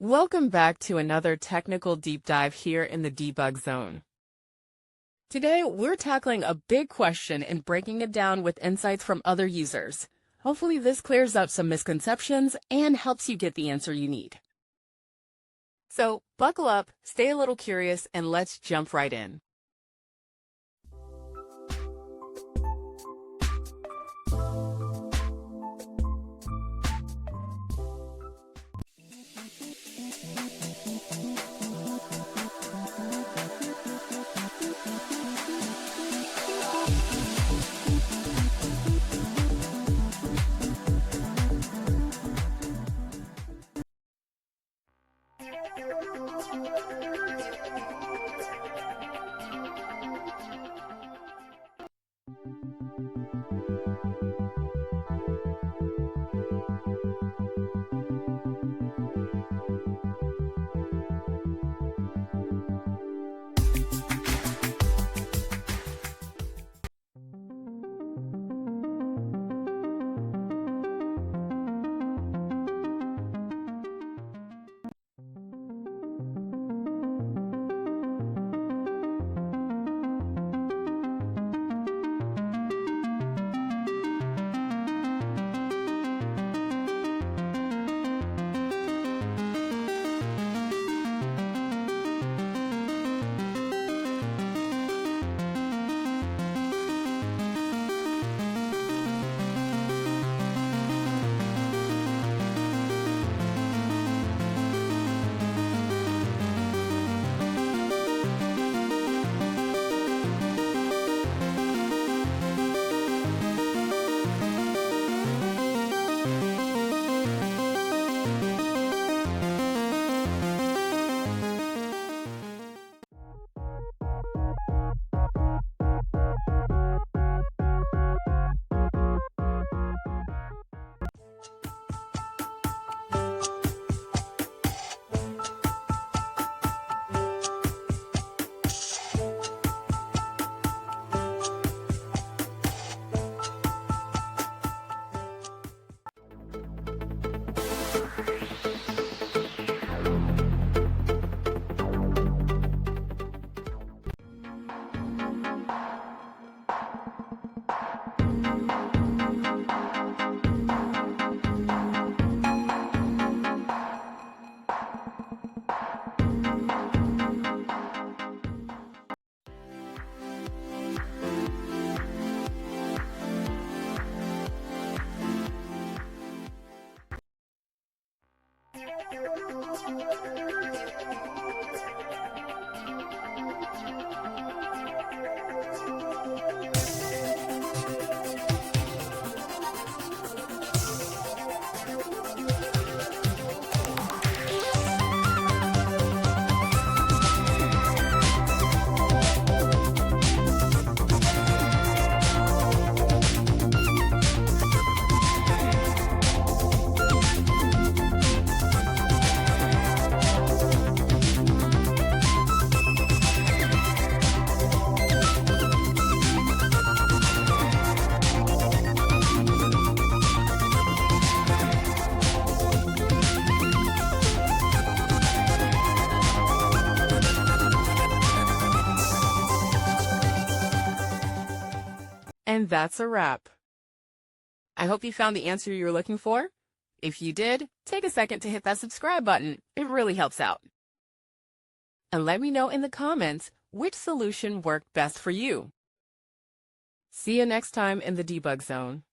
Welcome back to another technical deep dive here in the debug zone. Today, we're tackling a big question and breaking it down with insights from other users. Hopefully this clears up some misconceptions and helps you get the answer you need. So buckle up, stay a little curious, and let's jump right in. And that's a wrap. I hope you found the answer you were looking for. If you did, take a second to hit that subscribe button. It really helps out. And let me know in the comments which solution worked best for you. See you next time in the debug zone.